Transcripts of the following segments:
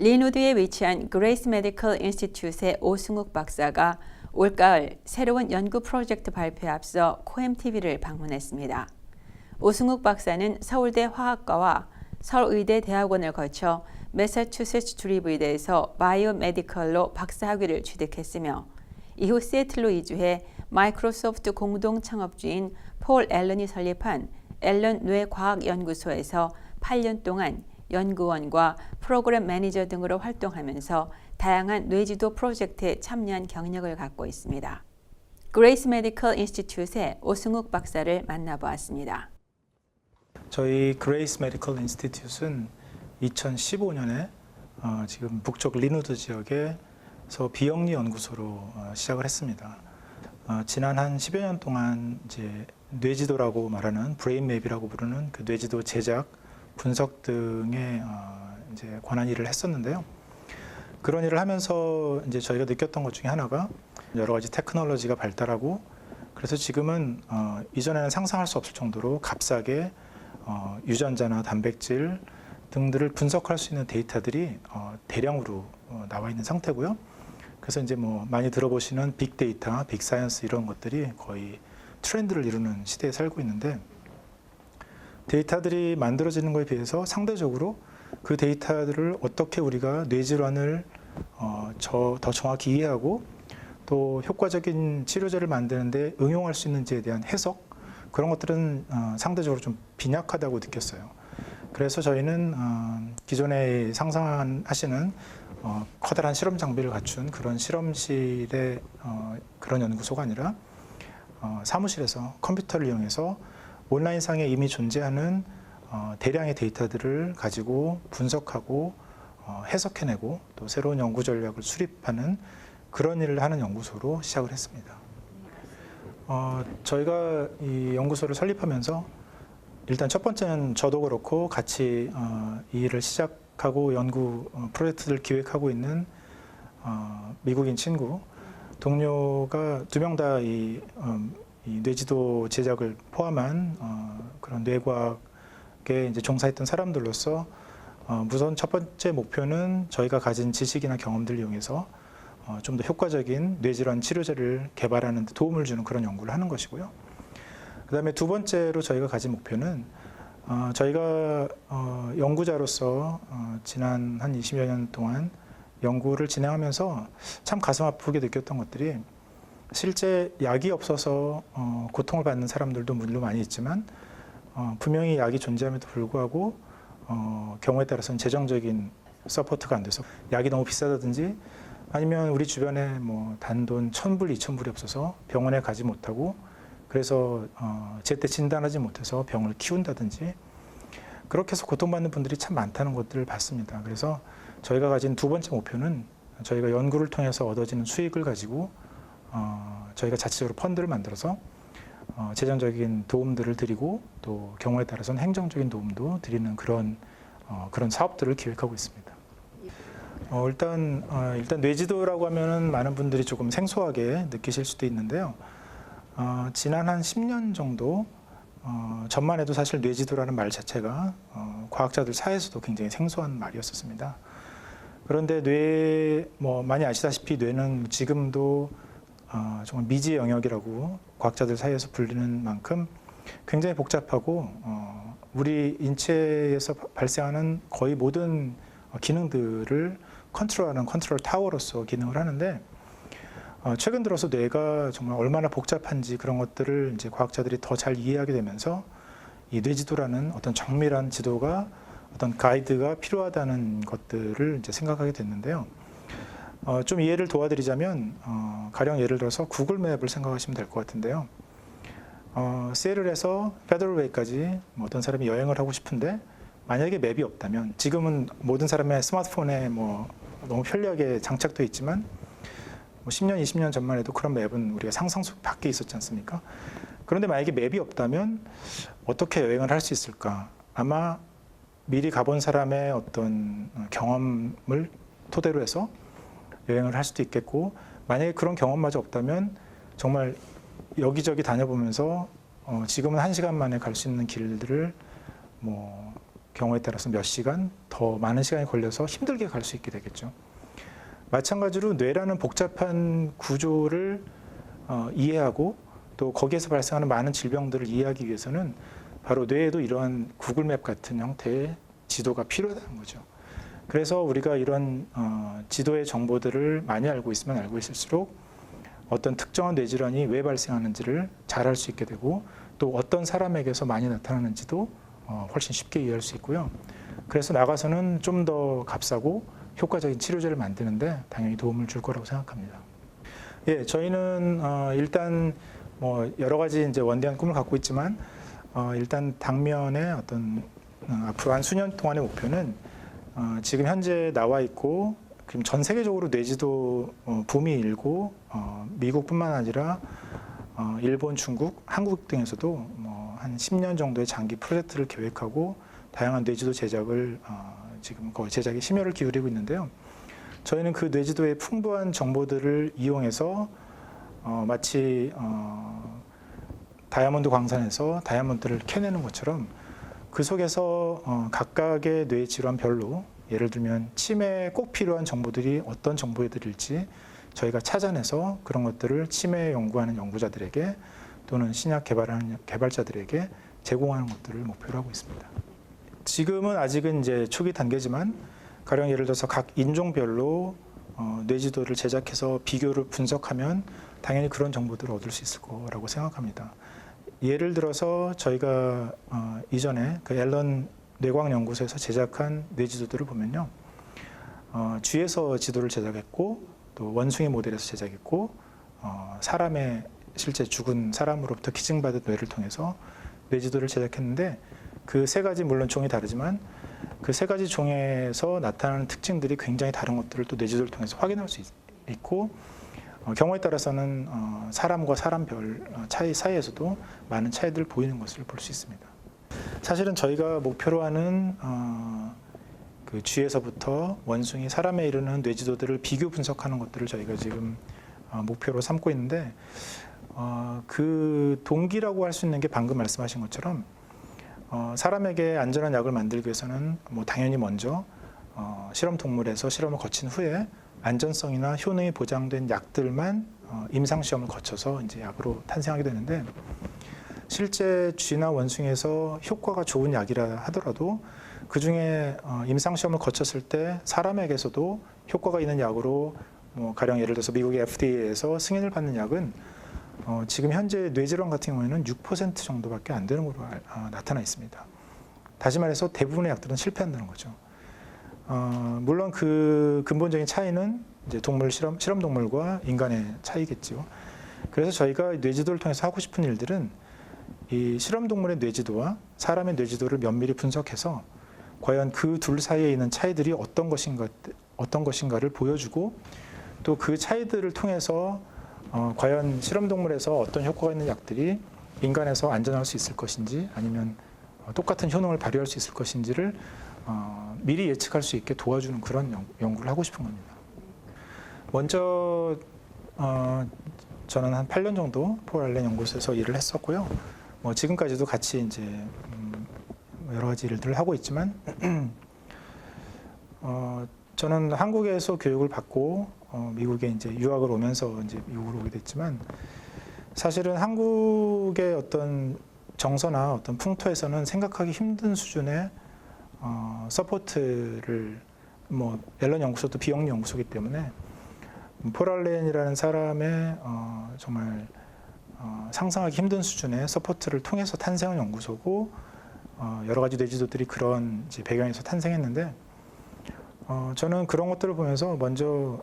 리노드에 위치한 그레이스 메디컬 인스티튜트의 오승욱 박사가 올가을 새로운 연구 프로젝트 발표에 앞서 코엠TV를 방문했습니다. 오승욱 박사는 서울대 화학과와 서울의대 대학원을 거쳐 매사추세츠 주립의대에서 바이오메디컬로 박사학위를 취득했으며 이후 시애틀로 이주해 마이크로소프트 공동 창업주인 폴 앨런이 설립한 앨런 뇌과학연구소에서 8년 동안 연구원과 프로그램 매니저 등으로 활동하면서 다양한 뇌지도 프로젝트에 참여한 경력을 갖고 있습니다. 그레이스 메디컬 인스티튜트의 오승욱 박사를 만나보았습니다. 저희 그레이스 메디컬 인스티튜트는 2015년에 지금 북쪽 리노드 지역에서 비영리 연구소로 시작을 했습니다. 지난 한 10여 년 동안 이제 뇌지도라고 말하는 브레인맵이라고 부르는 그 뇌지도 제작, 분석 등에 이제 관한 일을 했었는데요. 그런 일을 하면서 이제 저희가 느꼈던 것 중에 하나가 여러 가지 테크놀로지가 발달하고 그래서 지금은 이전에는 상상할 수 없을 정도로 값싸게 유전자나 단백질 등들을 분석할 수 있는 데이터들이 대량으로 나와 있는 상태고요. 그래서 이제 뭐 많이 들어보시는 빅데이터, 빅사이언스 이런 것들이 거의 트렌드를 이루는 시대에 살고 있는데 데이터들이 만들어지는 것에 비해서 상대적으로 그 데이터들을 어떻게 우리가 뇌질환을 더 정확히 이해하고 또 효과적인 치료제를 만드는데 응용할 수 있는지에 대한 해석 그런 것들은 상대적으로 좀 빈약하다고 느꼈어요. 그래서 저희는 기존에 상상하시는 커다란 실험 장비를 갖춘 그런 실험실의 그런 연구소가 아니라 사무실에서 컴퓨터를 이용해서 온라인상에 이미 존재하는 대량의 데이터들을 가지고 분석하고 해석해내고 또 새로운 연구 전략을 수립하는 그런 일을 하는 연구소로 시작을 했습니다. 저희가 이 연구소를 설립하면서 일단 첫 번째는 저도 그렇고 같이 이 일을 시작하고 연구 프로젝트를 기획하고 있는 미국인 친구 동료가 2명 다 이 뇌지도 제작을 포함한 그런 뇌과학에 이제 종사했던 사람들로서 우선 첫 번째 목표는 저희가 가진 지식이나 경험들을 이용해서 좀 더 효과적인 뇌질환 치료제를 개발하는 데 도움을 주는 그런 연구를 하는 것이고요. 그 다음에 두 번째로 저희가 가진 목표는 저희가 연구자로서 지난 한 20여 년 동안 연구를 진행하면서 참 가슴 아프게 느꼈던 것들이 실제 약이 없어서 고통을 받는 사람들도 물론 많이 있지만 분명히 약이 존재함에도 불구하고 경우에 따라서는 재정적인 서포트가 안 돼서 약이 너무 비싸다든지 아니면 우리 주변에 뭐 단돈 1,000불, 2,000불이 없어서 병원에 가지 못하고 그래서 제때 진단하지 못해서 병을 키운다든지 그렇게 해서 고통받는 분들이 참 많다는 것들을 봤습니다. 그래서 저희가 가진 두 번째 목표는 저희가 연구를 통해서 얻어지는 수익을 가지고 저희가 자체적으로 펀드를 만들어서 재정적인 도움들을 드리고 또 경우에 따라서는 행정적인 도움도 드리는 그런 사업들을 기획하고 있습니다. 일단 뇌지도라고 하면은 많은 분들이 조금 생소하게 느끼실 수도 있는데요. 지난 한 10년 정도 전만 해도 사실 뇌지도라는 말 자체가 과학자들 사이에서도 굉장히 생소한 말이었었습니다. 그런데 많이 아시다시피 뇌는 지금도 정말 미지의 영역이라고 과학자들 사이에서 불리는 만큼 굉장히 복잡하고 우리 인체에서 발생하는 거의 모든 기능들을 컨트롤하는 컨트롤 타워로서 기능을 하는데 최근 들어서 뇌가 정말 얼마나 복잡한지 그런 것들을 이제 과학자들이 더 잘 이해하게 되면서 이 뇌지도라는 어떤 정밀한 지도가 어떤 가이드가 필요하다는 것들을 이제 생각하게 됐는데요. 좀 이해를 도와드리자면 가령 예를 들어서 구글 맵을 생각하시면 될 것 같은데요. 시애틀에서 페더럴웨이까지 어떤 사람이 여행을 하고 싶은데 만약에 맵이 없다면 지금은 모든 사람의 스마트폰에 너무 편리하게 장착되어 있지만 10년, 20년 전만 해도 그런 맵은 우리가 상상 속 밖에 있었지 않습니까? 그런데 만약에 맵이 없다면 어떻게 여행을 할 수 있을까? 아마 미리 가본 사람의 어떤 경험을 토대로 해서 여행을 할 수도 있겠고 만약에 그런 경험마저 없다면 정말 여기저기 다녀보면서 지금은 1시간 만에 갈 수 있는 길들을 경우에 따라서 몇 시간, 더 많은 시간이 걸려서 힘들게 갈 수 있게 되겠죠. 마찬가지로 뇌라는 복잡한 구조를 이해하고 또 거기에서 발생하는 많은 질병들을 이해하기 위해서는 바로 뇌에도 이러한 구글맵 같은 형태의 지도가 필요하다는 거죠. 그래서 우리가 이런 지도의 정보들을 많이 알고 있으면 알고 있을수록 어떤 특정한 뇌질환이 왜 발생하는지를 잘 알 수 있게 되고 또 어떤 사람에게서 많이 나타나는지도 훨씬 쉽게 이해할 수 있고요. 그래서 나가서는 좀 더 값싸고 효과적인 치료제를 만드는데 당연히 도움을 줄 거라고 생각합니다. 예, 저희는 일단 뭐 여러 가지 이제 원대한 꿈을 갖고 있지만 일단 당면의 어떤 앞으로 한 수년 동안의 목표는 지금 현재 나와 있고 지금 전 세계적으로 뇌지도 붐이 일고 미국뿐만 아니라 일본, 중국, 한국 등에서도 뭐 한 10년 정도의 장기 프로젝트를 계획하고 다양한 뇌지도 제작을 지금 거의 제작에 심혈을 기울이고 있는데요. 저희는 그 뇌지도의 풍부한 정보들을 이용해서 마치 다이아몬드 광산에서 다이아몬드를 캐내는 것처럼 그 속에서 각각의 뇌 질환별로 예를 들면 치매에 꼭 필요한 정보들이 어떤 정보들일지 저희가 찾아내서 그런 것들을 치매 연구하는 연구자들에게 또는 신약 개발하는 개발자들에게 제공하는 것들을 목표로 하고 있습니다. 지금은 아직은 이제 초기 단계지만 가령 예를 들어서 각 인종별로 뇌지도를 제작해서 비교를 분석하면 당연히 그런 정보들을 얻을 수 있을 거라고 생각합니다. 예를 들어서 저희가 이전에 그 앨런 뇌과학연구소에서 제작한 뇌지도들을 보면요. 쥐에서 지도를 제작했고 또 원숭이 모델에서 제작했고 사람의 실제 죽은 사람으로부터 기증받은 뇌를 통해서 뇌지도를 제작했는데 그 세 가지 물론 종이 다르지만 그 세 가지 종에서 나타나는 특징들이 굉장히 다른 것들을 또 뇌지도를 통해서 확인할 수 있고 경우에 따라서는 사람과 사람별 차이 사이에서도 많은 차이들을 보이는 것을 볼 수 있습니다. 사실은 저희가 목표로 하는 그 쥐에서부터 원숭이, 사람에 이르는 뇌지도들을 비교 분석하는 것들을 저희가 지금 목표로 삼고 있는데 그 동기라고 할 수 있는 게 방금 말씀하신 것처럼 사람에게 안전한 약을 만들기 위해서는 뭐 당연히 먼저 실험 동물에서 실험을 거친 후에 안전성이나 효능이 보장된 약들만 임상 시험을 거쳐서 이제 약으로 탄생하게 되는데 실제 쥐나 원숭이에서 효과가 좋은 약이라 하더라도 그 중에 임상 시험을 거쳤을 때 사람에게서도 효과가 있는 약으로 뭐 가령 예를 들어서 미국의 FDA에서 승인을 받는 약은 지금 현재 뇌질환 같은 경우에는 6% 정도밖에 안 되는 걸로 나타나 있습니다. 다시 말해서 대부분의 약들은 실패한다는 거죠. 물론 그 근본적인 차이는 이제 동물 실험 동물과 인간의 차이겠죠. 그래서 저희가 뇌지도를 통해서 하고 싶은 일들은 이 실험 동물의 뇌지도와 사람의 뇌지도를 면밀히 분석해서 과연 그 둘 사이에 있는 차이들이 어떤 것인가를 보여주고 또 그 차이들을 통해서 과연 실험 동물에서 어떤 효과가 있는 약들이 인간에서 안전할 수 있을 것인지 아니면 똑같은 효능을 발휘할 수 있을 것인지를 미리 예측할 수 있게 도와주는 그런 연구를 하고 싶은 겁니다. 먼저 저는 한 8년 정도 폴 알렌 연구소에서 일을 했었고요. 뭐 지금까지도 같이 이제 여러 가지 일들을 하고 있지만 저는 한국에서 교육을 받고 미국에 이제 유학을 오면서 이제 미국으로 오게 됐지만 사실은 한국의 어떤 정서나 어떤 풍토에서는 생각하기 힘든 수준의 서포트를 뭐 앨런 연구소도 비영리 연구소이기 때문에 폴 알렌이라는 사람의 정말 상상하기 힘든 수준의 서포트를 통해서 탄생한 연구소고 여러 가지 뇌지도들이 그런 이제 배경에서 탄생했는데 저는 그런 것들을 보면서 먼저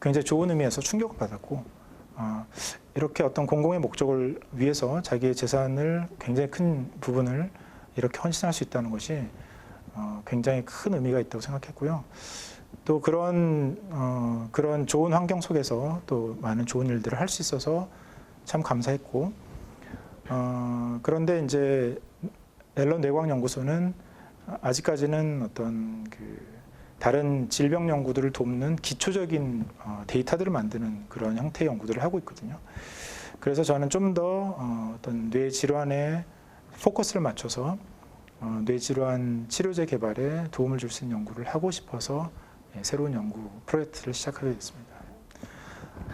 굉장히 좋은 의미에서 충격을 받았고 이렇게 어떤 공공의 목적을 위해서 자기의 재산을 굉장히 큰 부분을 이렇게 헌신할 수 있다는 것이 굉장히 큰 의미가 있다고 생각했고요. 또 그런 좋은 환경 속에서 또 많은 좋은 일들을 할 수 있어서 참 감사했고 그런데 이제 앨런 뇌과학연구소는 아직까지는 어떤 그 다른 질병 연구들을 돕는 기초적인 데이터들을 만드는 그런 형태의 연구들을 하고 있거든요. 그래서 저는 좀 더 어떤 뇌 질환에 포커스를 맞춰서 뇌질환 치료제 개발에 도움을 줄 수 있는 연구를 하고 싶어서 새로운 연구 프로젝트를 시작하게 됐습니다.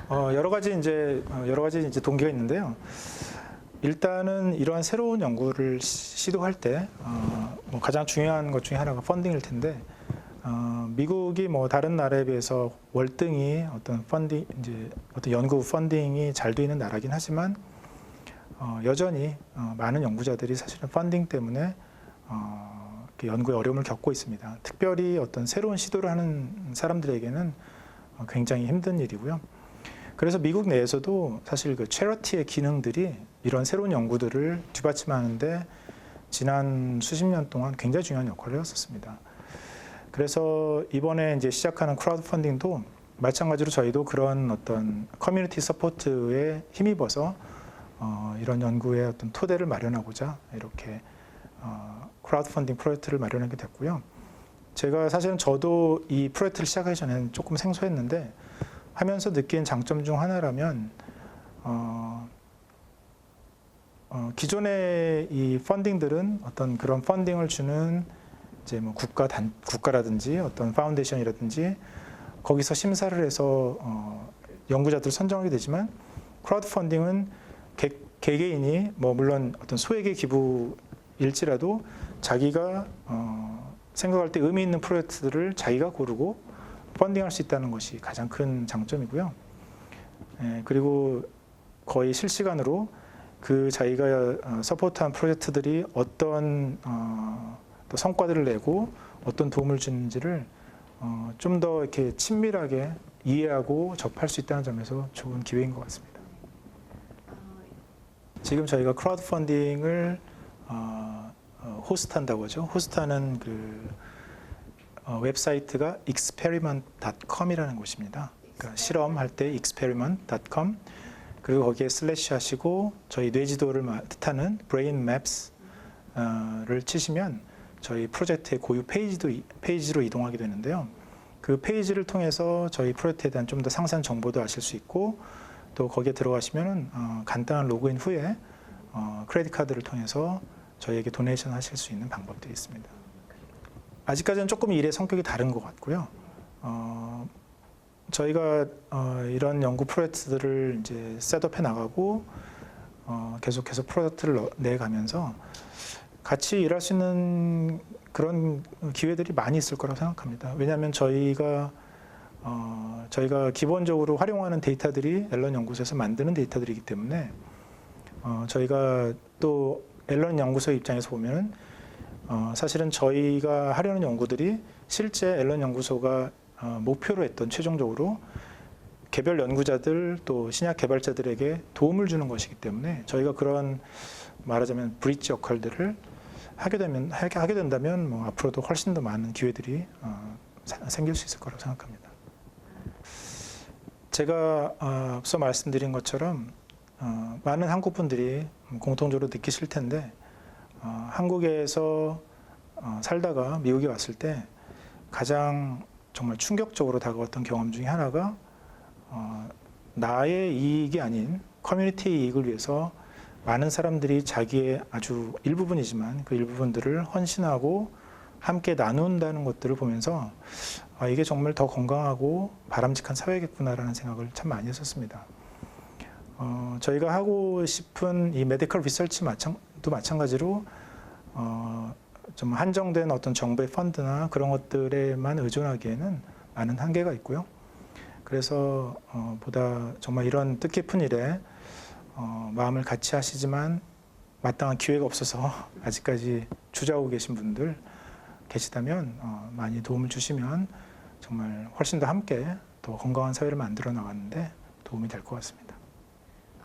여러 가지 이제 동기가 있는데요. 일단은 이러한 새로운 연구를 시도할 때 가장 중요한 것 중에 하나가 펀딩일 텐데, 미국이 다른 나라에 비해서 월등히 어떤 연구 펀딩이 잘 돼 있는 나라긴 하지만 여전히 많은 연구자들이 사실은 펀딩 때문에 연구에 어려움을 겪고 있습니다. 특별히 어떤 새로운 시도를 하는 사람들에게는 굉장히 힘든 일이고요. 그래서 미국 내에서도 사실 그 체러티의 기능들이 이런 새로운 연구들을 뒷받침하는데 지난 수십 년 동안 굉장히 중요한 역할을 해왔었습니다. 그래서 이번에 이제 시작하는 크라우드 펀딩도 마찬가지로 저희도 그런 어떤 커뮤니티 서포트에 힘입어서 이런 연구의 어떤 토대를 마련하고자 이렇게 크라우드 펀딩 프로젝트를 마련하게 됐고요. 제가 사실은 저도 이 프로젝트를 시작하기 전에는 조금 생소했는데 하면서 느낀 장점 중 하나라면 기존의 이 펀딩들은 어떤 그런 펀딩을 주는 이제 국가라든지 어떤 파운데이션이라든지 거기서 심사를 해서 연구자들 선정하게 되지만 크라우드 펀딩은 개개인이 물론 어떤 소액의 기부일지라도 자기가 생각할 때 의미 있는 프로젝트들을 자기가 고르고 펀딩할 수 있다는 것이 가장 큰 장점이고요. 그리고 거의 실시간으로 그 자기가 서포트한 프로젝트들이 어떤 또 성과들을 내고 어떤 도움을 주는지를 좀 더 이렇게 친밀하게 이해하고 접할 수 있다는 점에서 좋은 기회인 것 같습니다. 지금 저희가 크라우드 펀딩을 호스트한다고 하죠. 호스트하는 그 웹사이트가 experiment.com이라는 곳입니다. 그러니까 실험할 때 experiment.com, 그리고 거기에 슬래시 하시고 저희 뇌지도를 뜻하는 brain maps를 치시면 저희 프로젝트의 고유 페이지로 이동하게 되는데요. 그 페이지를 통해서 저희 프로젝트에 대한 좀 더 상세한 정보도 아실 수 있고, 또 거기에 들어가시면 간단한 로그인 후에 크레딧 카드를 통해서 저희에게 도네이션 하실 수 있는 방법들이 있습니다. 아직까지는 조금 일의 성격이 다른 것 같고요. 저희가 이런 연구 프로젝트들을 이제 셋업해 나가고 계속해서 프로젝트를 내가면서 같이 일할 수 있는 그런 기회들이 많이 있을 거라고 생각합니다. 왜냐하면 저희가 기본적으로 활용하는 데이터들이 앨런 연구소에서 만드는 데이터들이기 때문에 저희가 또 앨런 연구소 입장에서 보면은 사실은 저희가 하려는 연구들이 실제 앨런 연구소가 목표로 했던 최종적으로 개별 연구자들 또 신약 개발자들에게 도움을 주는 것이기 때문에 저희가 그런 말하자면 브릿지 역할들을 하게 된다면 앞으로도 훨씬 더 많은 기회들이 생길 수 있을 거라고 생각합니다. 제가 앞서 말씀드린 것처럼 많은 한국 분들이 공통적으로 느끼실 텐데 한국에서 살다가 미국에 왔을 때 가장 정말 충격적으로 다가왔던 경험 중에 하나가 나의 이익이 아닌 커뮤니티의 이익을 위해서 많은 사람들이 자기의 아주 일부분이지만 그 일부분들을 헌신하고 함께 나눈다는 것들을 보면서 이게 정말 더 건강하고 바람직한 사회겠구나라는 생각을 참 많이 했었습니다. 저희가 하고 싶은 이 메디컬 리서치도 마찬가지로 좀 한정된 어떤 정부의 펀드나 그런 것들에만 의존하기에는 많은 한계가 있고요. 그래서 보다 정말 이런 뜻깊은 일에 마음을 같이 하시지만 마땅한 기회가 없어서 아직까지 주저하고 계신 분들 계시다면 많이 도움을 주시면 정말 훨씬 더 함께 더 건강한 사회를 만들어 나가는데 도움이 될 것 같습니다.